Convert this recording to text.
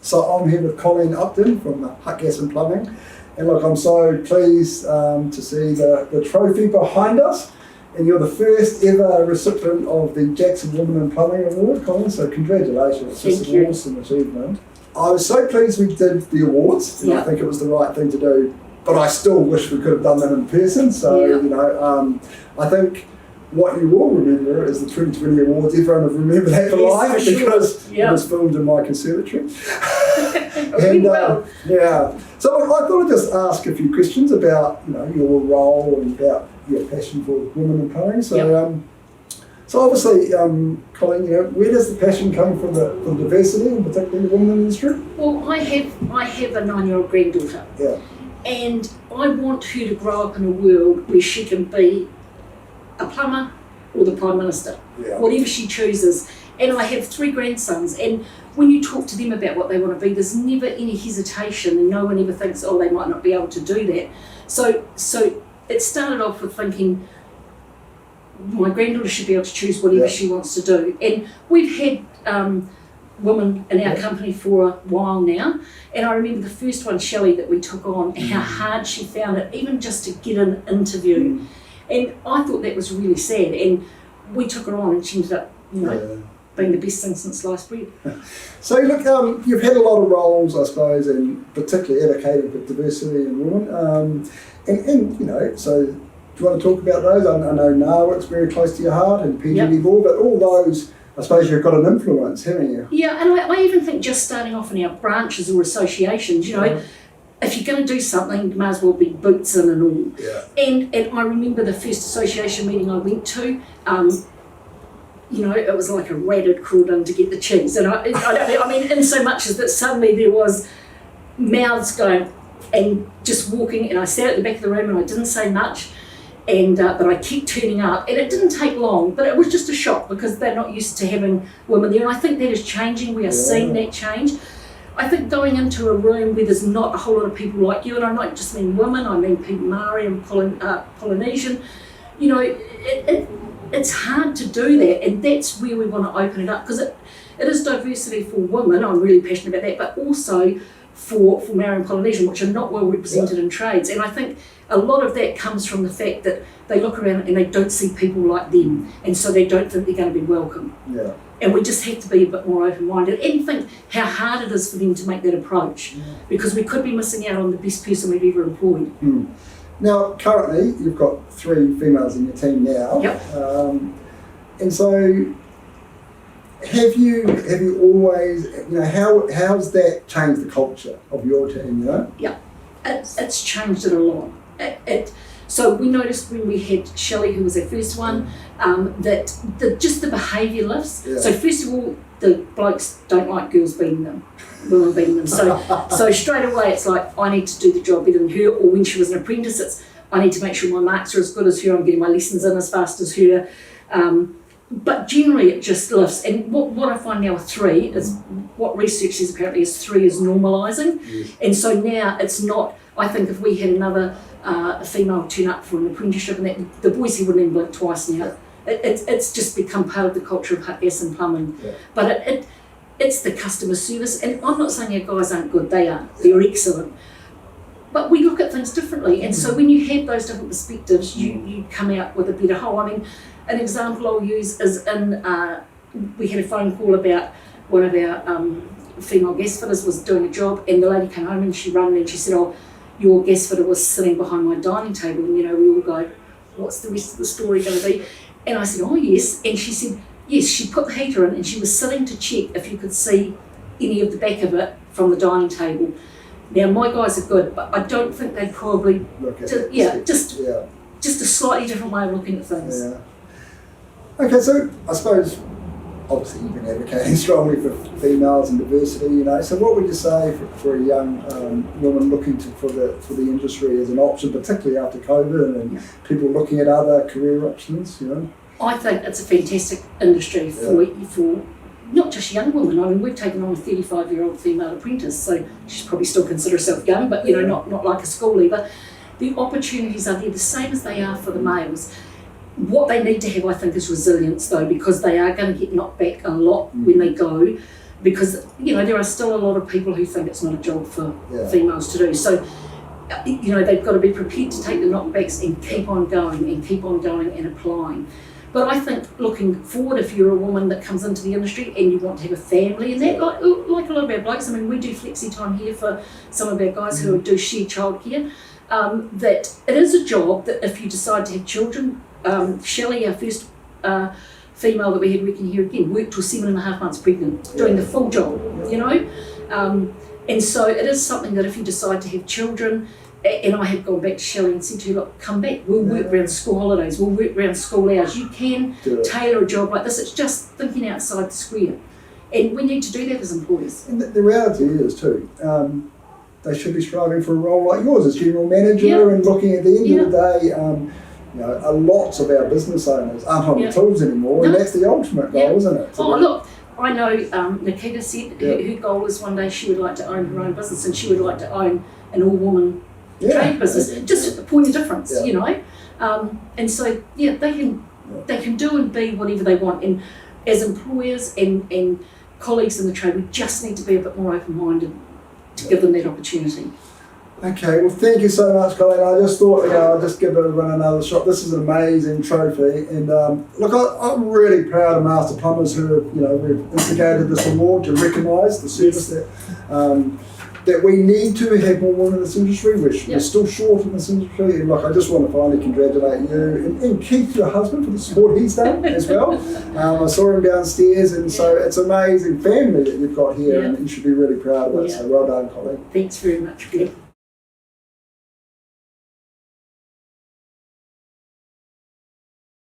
So I'm here with Colleen Upton from Hutt Gas and Plumbing. And look, I'm so pleased to see the trophy behind us. And you're the first ever recipient of the Jackson Women in Plumbing Award, Colleen, so congratulations. It's just an awesome achievement. I was so pleased we did the awards, and I think it was the right thing to do, but I still wish we could have done them in person. So, I think what you will remember is the 2020 awards. Everyone will remember that for life because it was filmed in my conservatory. So I thought I'd just ask a few questions about your role and about your passion for women in plumbing. So, so obviously, Colleen, where does the passion come from for diversity, and particularly the women industry? Well, I have a 9-year-old granddaughter, and I want her to grow up in a world where she can be a plumber or the Prime Minister, whatever she chooses. And I have 3 grandsons, and when you talk to them about what they want to be, there's never any hesitation, and no one ever thinks, oh, they might not be able to do that. So it started off with thinking my granddaughter should be able to choose whatever she wants to do. And we've had women in our company for a while now, and I remember the first one, Shelley, that we took on, how hard she found it, even just to get an interview. And I thought that was really sad, and we took her on and she ended up, being the best thing since sliced bread. So look, you've had a lot of roles, I suppose, and particularly advocating for diversity in women. So do you want to talk about those? I know NAR works very close to your heart, and PGD Board, but all those, I suppose you've got an influence, haven't you? Yeah, and I even think just starting off in our branches or associations, if you're going to do something, you might as well be boots in and all. And I remember the first association meeting I went to, it was like a rat had crawled in to get the cheese. And I mean, in so much as that suddenly there was mouths going and just walking, and I sat at the back of the room and I didn't say much, and but I kept turning up, and it didn't take long, but it was just a shock because they're not used to having women there, and I think that is changing. We are seeing that change. I think going into a room where there's not a whole lot of people like you, and I don't just mean women, I mean people Maori and Polynesian, it's hard to do that, and that's where we want to open it up, because it is diversity for women. I'm really passionate about that, but also for Maori and Polynesian, which are not well represented in trades. And I think a lot of that comes from the fact that they look around and they don't see people like them, and so they don't think they're going to be welcome. And we just have to be a bit more open-minded and think how hard it is for them to make that approach, because we could be missing out on the best person we've ever employed. Now, currently, you've got 3 females in your team now. And so, have you always, how's that changed the culture of your team, It's changed it a lot. So we noticed when we had Shelley, who was our first one, that just the behaviour lifts. So first of all, the blokes don't like girls beating them, women beating them. So straight away it's like, I need to do the job better than her, or when she was an apprentice, it's I need to make sure my marks are as good as her, I'm getting my lessons in as fast as her. But generally it just lifts. And what I find now with 3 is what research says apparently is 3 is normalising. And so now it's not, I think if we had another a female turn up for an apprenticeship, and that the boys here wouldn't even blink twice now. It's just become part of the culture of Hutt Gas and Plumbing. But it's the customer service, and I'm not saying our guys aren't good, they are, they're excellent. But we look at things differently, and so when you have those different perspectives, you come out with a better whole. I mean, an example I'll use is we had a phone call about one of our female gas fitters was doing a job, and the lady came home and she rang and she said, oh, your gas fitter was sitting behind my dining table, and we all go, what's the rest of the story going to be? And I said, oh yes, and she said, yes, she put the heater in and she was sitting to check if you could see any of the back of it from the dining table. Now my guys are good, but I don't think they'd probably, just a slightly different way of looking at things. Okay, so I suppose obviously you've been advocating strongly for females and diversity, so what would you say for a young woman looking for the industry as an option, particularly after COVID and people looking at other career options, I think it's a fantastic industry for not just young women. I mean, we've taken on a 35-year-old female apprentice, so she's probably still consider herself young, but not like a school leaver. The opportunities are there the same as they are for the males. What they need to have, I think, is resilience, though, because they are going to get knocked back a lot when they go. because there are still a lot of people who think it's not a job for females to do. So they've got to be prepared to take the knockbacks and keep on going and applying. But I think looking forward, if you're a woman that comes into the industry and you want to have a family and that, like a lot of our blokes, I mean, we do flexi time here for some of our guys who do shared childcare, that it is a job that if you decide to have children, Shelley, our first female that we had working here again, worked till 7.5 months pregnant, doing the full job, and so it is something that if you decide to have children, and I have gone back to Shelley and said to her, look, come back, we'll work around school holidays, we'll work around school hours. You can tailor a job like this. It's just thinking outside the square. And we need to do that as employers. And the reality is too, they should be striving for a role like yours as general manager and looking at the end of the day, lots of our business owners aren't on the tools anymore, and that's the ultimate goal, isn't it? Oh, look, I know Nikita said her goal is one day she would like to own her own business, and she would like to own an all-woman trade business, just a point of difference, and so they can do and be whatever they want, and as employers and colleagues in the trade, we just need to be a bit more open-minded to give them that opportunity. Okay, well, thank you so much, Colleen. I just thought, I'll just give it another shot. This is an amazing trophy, and look, I'm really proud of Master Plumbers who have, we've instigated this award to recognise the service that we need to have more women in this industry. We're still short in this industry, and look, I just want to finally congratulate you and Keith, your husband, for the support he's done as well. I saw him downstairs, and so it's an amazing family that you've got here, and you should be really proud of it. So well done, Colleen. Thanks very much, Greg.